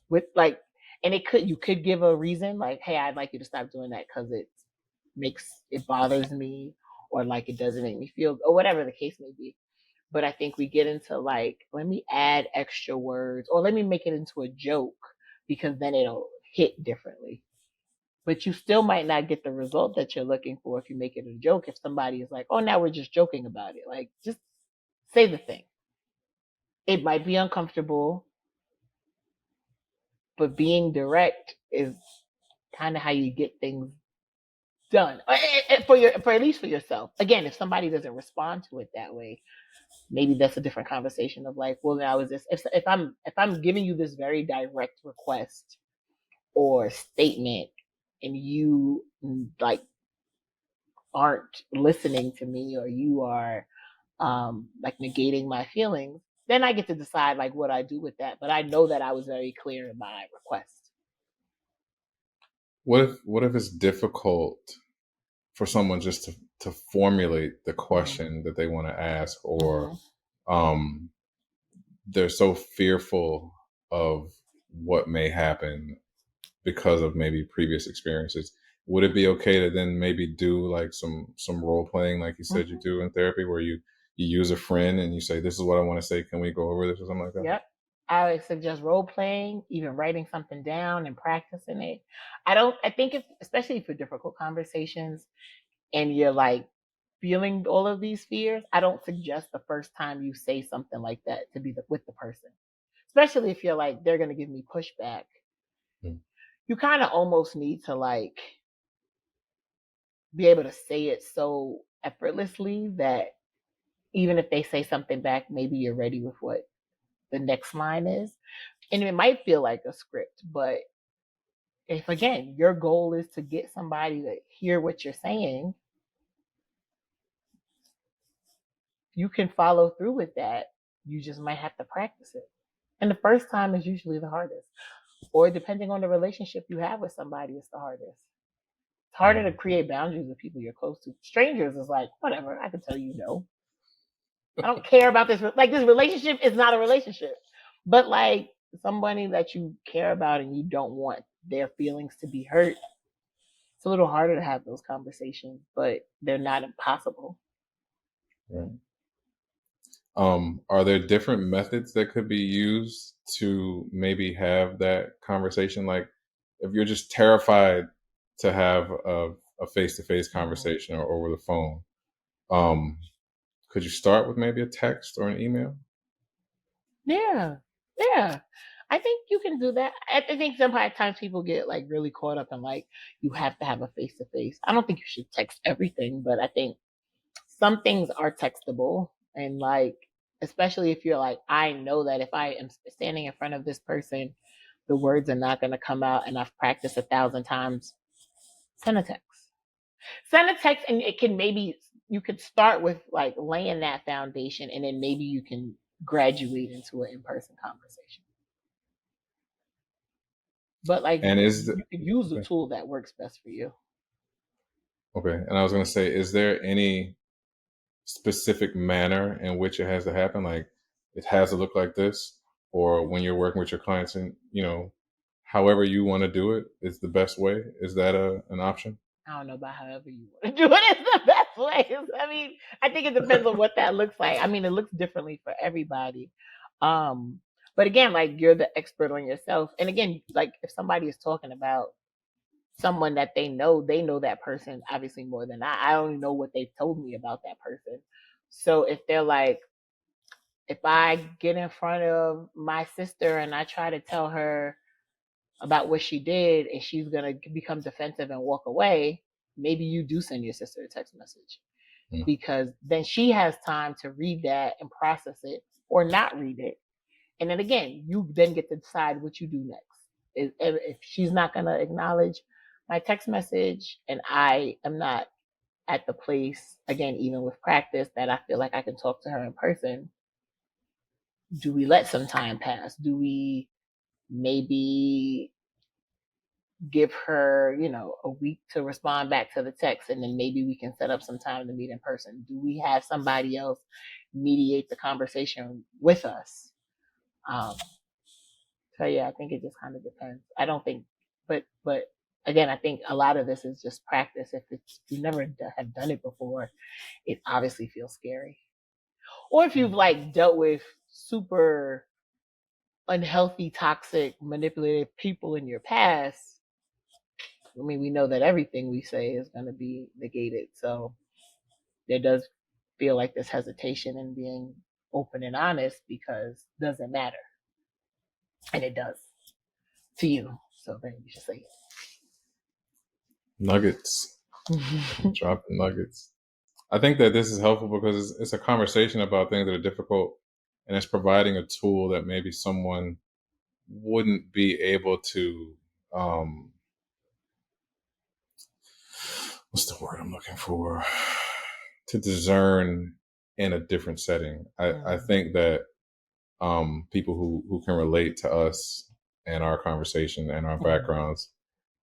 With like, and you could give a reason, like, hey, I'd like you to stop doing that because it bothers me, or like it doesn't make me feel, or whatever the case may be. But I think we get into like, let me add extra words, or let me make it into a joke, because then it'll hit differently. But you still might not get the result that you're looking for if you make it a joke. If somebody is like, oh, now we're just joking about it, like, just say the thing. It might be uncomfortable, but being direct is kind of how you get things done, for at least for yourself. Again, if somebody doesn't respond to it that way, maybe that's a different conversation of like, well, now is this, if I'm giving you this very direct request or statement, and you like aren't listening to me, or you are like negating my feelings, then I get to decide like what I do with that. But I know that I was very clear in my request. What if it's difficult for someone just to formulate the question that they want to ask, or they're so fearful of what may happen because of maybe previous experiences? Would it be okay to then maybe do like some role playing, like you said you do in therapy, where you use a friend and you say, this is what I want to say, can we go over this, or something like that? Yep. I would suggest role playing, even writing something down and practicing it. I think it's, especially for difficult conversations and you're like feeling all of these fears, I don't suggest the first time you say something like that to be with the person. Especially if you're like, they're going to give me pushback. You kind of almost need to like be able to say it so effortlessly that even if they say something back, maybe you're ready with what the next line is. And it might feel like a script, but if again your goal is to get somebody to hear what you're saying, you can follow through with that. You just might have to practice it. And the first time is usually the hardest. Or depending on the relationship you have with somebody, it's the hardest. It's harder to create boundaries with people you're close to. Strangers is like, whatever, I can tell you no. I don't care about this. Like, this relationship is not a relationship. But like somebody that you care about and you don't want their feelings to be hurt, it's a little harder to have those conversations, but they're not impossible. Right. Are there different methods that could be used to maybe have that conversation? Like, if you're just terrified to have a face-to-face conversation or over the phone, could you start with maybe a text or an email? Yeah. Yeah. I think you can do that. I think sometimes people get like really caught up in like you have to have a face to face. I don't think you should text everything, but I think some things are textable, and like especially if you're like, I know that if I am standing in front of this person, the words are not going to come out, and I've practiced 1,000 times. Send a text. Send a text, and it can maybe you could start with like laying that foundation, and then maybe you can graduate into an in-person conversation. But like And you can use the tool that works best for you. okay, and I was going to say, is there any specific manner in which it has to happen? Like, it has to look like this, or when you're working with your clients, and however you want to do it is the best way. Is that an option? I don't know about however you want to do it is the best way. I mean, I think it depends on what that looks like. I mean, it looks differently for everybody. But again, like you're the expert on yourself. And again, like if somebody is talking about someone that they know that person obviously more than I only know what they've told me about that person. So if they're like, if I get in front of my sister and I try to tell her about what she did and she's going to become defensive and walk away, maybe you do send your sister a text message because then she has time to read that and process it or not read it. And then again, you then get to decide what you do next. If she's not going to acknowledge my text message and I am not at the place, again, even with practice, that I feel like I can talk to her in person, do we let some time pass? Do we maybe give her, a week to respond back to the text, and then maybe we can set up some time to meet in person? Do we have somebody else mediate the conversation with us? So yeah, I think it just kind of depends. I don't think, but again, I think a lot of this is just practice. If you never have done it before, it obviously feels scary. Or if you've like dealt with super unhealthy, toxic, manipulative people in your past, I mean, we know that everything we say is going to be negated. So there does feel like this hesitation in being open and honest because it doesn't matter. And it does to you. So then you should say it. Nuggets. Dropping nuggets. I think that this is helpful because it's a conversation about things that are difficult, and it's providing a tool that maybe someone wouldn't be able to what's the word I'm looking for, to discern in a different setting. I think that people who can relate to us and our conversation and our backgrounds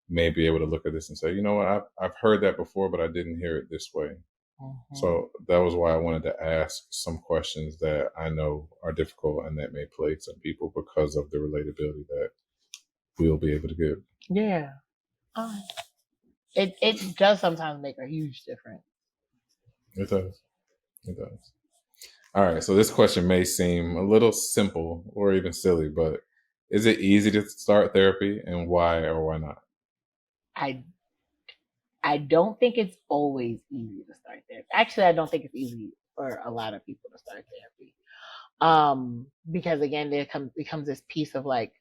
may be able to look at this and say, you know what, I've heard that before, but I didn't hear it this way. So that was why I wanted to ask some questions that I know are difficult and that may plague some people because of the relatability that we'll be able to give. Yeah. It does sometimes make a huge difference. It does. It does. All right. So this question may seem a little simple or even silly, but is it easy to start therapy, and why or why not? I don't think it's always easy to start therapy. Actually, I don't think it's easy for a lot of people to start therapy. Because again, there becomes this piece of like,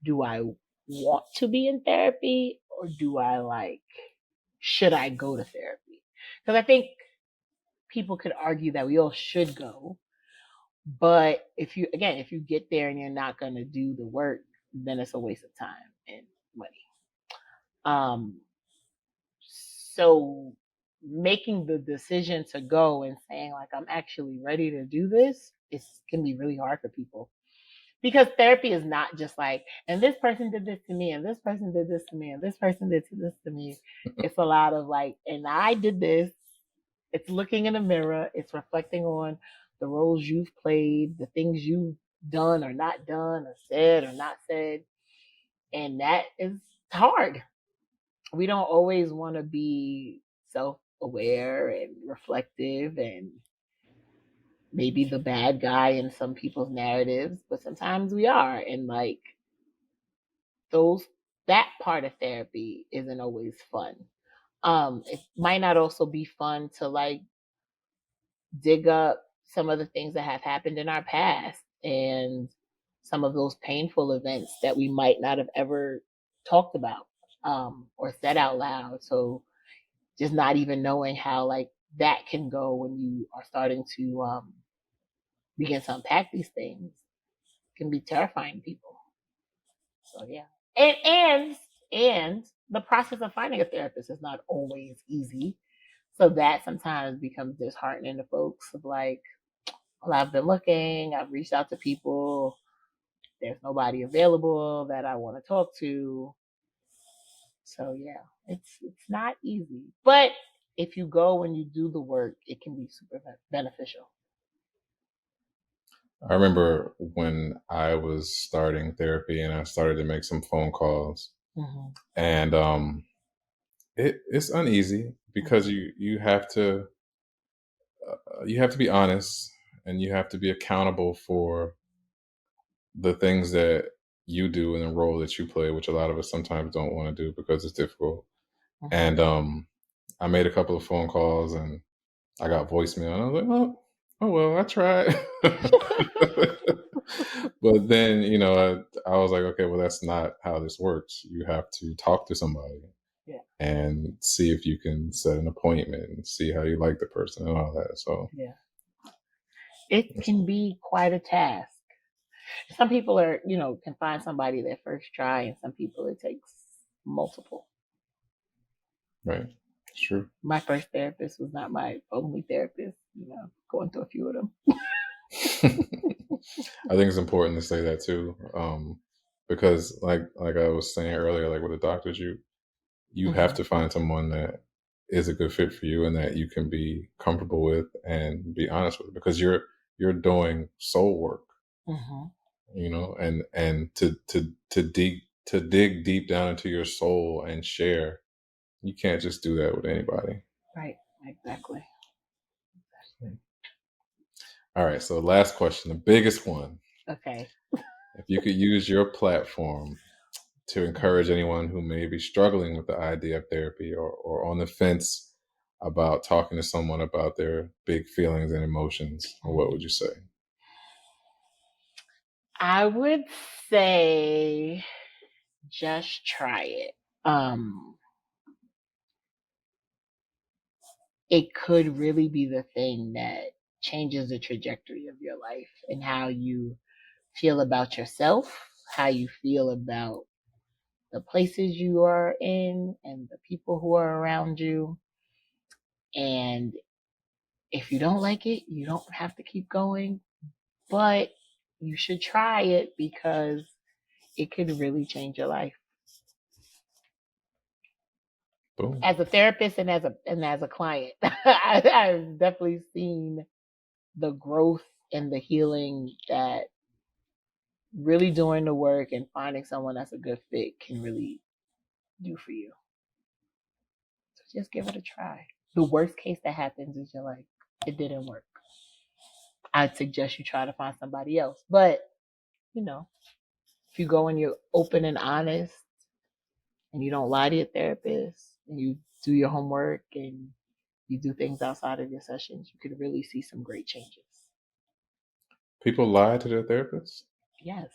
do I want to be in therapy, or do I should I go to therapy? Because I think people could argue that we all should go, but if you get there and you're not going to do the work, then it's a waste of time and money. So making the decision to go and saying like, I'm actually ready to do this, can be really hard for people, because therapy is not just like, and this person did this to me, and this person did this to me, and this person did this to me. It's a lot of like, and I did this. It's looking in a mirror. It's reflecting on the roles you've played, the things you've done or not done, or said or not said. And that is hard. We don't always want to be self-aware and reflective and maybe the bad guy in some people's narratives, but sometimes we are. And like that part of therapy isn't always fun. It might not also be fun to like dig up some of the things that have happened in our past and some of those painful events that we might not have ever talked about or said out loud. So just not even knowing how like that can go when you are starting to begin to unpack these things can be terrifying to people. So yeah, and the process of finding a therapist is not always easy. So that sometimes becomes disheartening to folks of like, well, I've been looking, I've reached out to people, there's nobody available that I want to talk to. So yeah, it's not easy. But if you go and you do the work, it can be super beneficial. I remember when I was starting therapy and I started to make some phone calls, and it's uneasy because you have to be honest, and you have to be accountable for the things that you do and the role that you play, which a lot of us sometimes don't want to do because it's difficult. And I made a couple of phone calls and I got voicemail, and I was like, oh well, I tried. But then, I was like, okay, well, that's not how this works. You have to talk to somebody Yeah. and see if you can set an appointment and see how you like the person and all that. So yeah, it can be quite a task. Some people are, can find somebody their first try, and some people it takes multiple. right, it's true. My first therapist was not my only therapist. Going through a few of them. I think it's important to say that too, because like I was saying earlier, like with the doctors, you have to find someone that is a good fit for you and that you can be comfortable with and be honest with, because you're doing soul work, and to dig deep down into your soul and share. You can't just do that with anybody. Right. Exactly. All right. So last question, the biggest one. Okay. If you could use your platform to encourage anyone who may be struggling with the idea of therapy, or on the fence about talking to someone about their big feelings and emotions, what would you say? I would say just try it. It could really be the thing that changes the trajectory of your life and how you feel about yourself, how you feel about the places you are in and the people who are around you. And if you don't like it, you don't have to keep going, but you should try it because it could really change your life. Boom. As a therapist and as a client, I've definitely seen the growth and the healing that really doing the work and finding someone that's a good fit can really do for you. So just give it a try. The worst case that happens is you're like, it didn't work. I'd suggest you try to find somebody else. But, if you go and you're open and honest and you don't lie to your therapist and you do your homework and you do things outside of your sessions, you could really see some great changes. People lie to their therapists? Yes.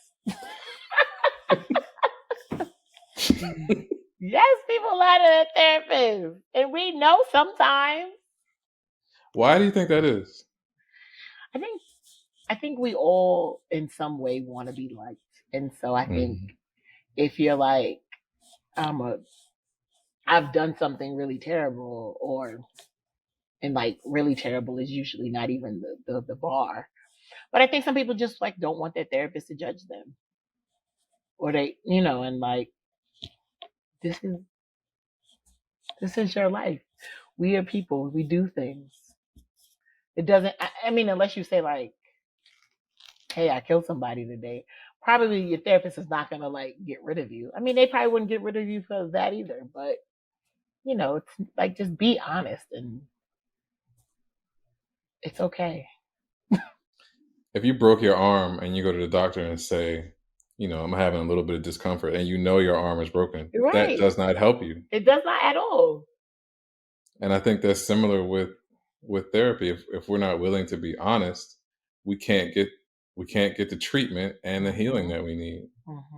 Yes, people lie to their therapists. And we know sometimes. Why do you think that is? I think we all in some way want to be liked. And so I think if you're like, I've done something really terrible, and like really terrible is usually not even the bar. But I think some people just like don't want their therapist to judge them. Or they, and like this is your life. We are people. We do things. It doesn't I mean, unless you say like, hey, I killed somebody today, probably your therapist is not gonna like get rid of you. I mean, they probably wouldn't get rid of you for that either, but it's like just be honest and it's okay. If you broke your arm and you go to the doctor and say, I'm having a little bit of discomfort, and your arm is broken, that does not help you. It does not at all. And I think that's similar with therapy. If we're not willing to be honest, we can't get we can't get the treatment and the healing Mhm. that we need.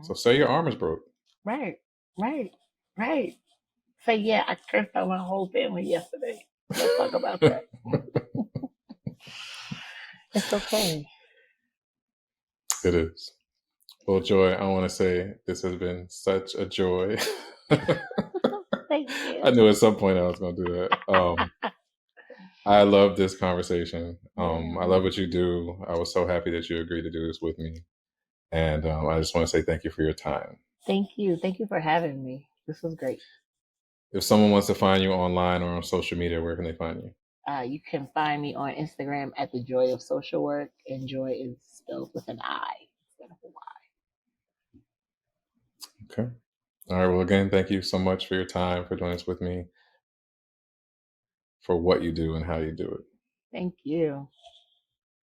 So Mhm. say your arm is broke. Right. Right. Right. So yeah, I cursed out my whole family yesterday. Let's talk about that. It's okay. It is. Well, Joy, I want to say this has been such a joy. Thank I you. knew at some point I was going to do that. I love this conversation. I Yeah. love what you do. I was so happy that you agreed to do this with me. And I just want to say thank you for your time. Thank you. Thank you for having me. This was great. If someone wants to find you online or on social media, where can they find you? You can find me on Instagram at the Joy of Social Work, and Joy is spelled with an I instead of a Y. Okay. All right. Well, again, thank you so much for your time, for doing this with me, for what you do and how you do it. Thank you.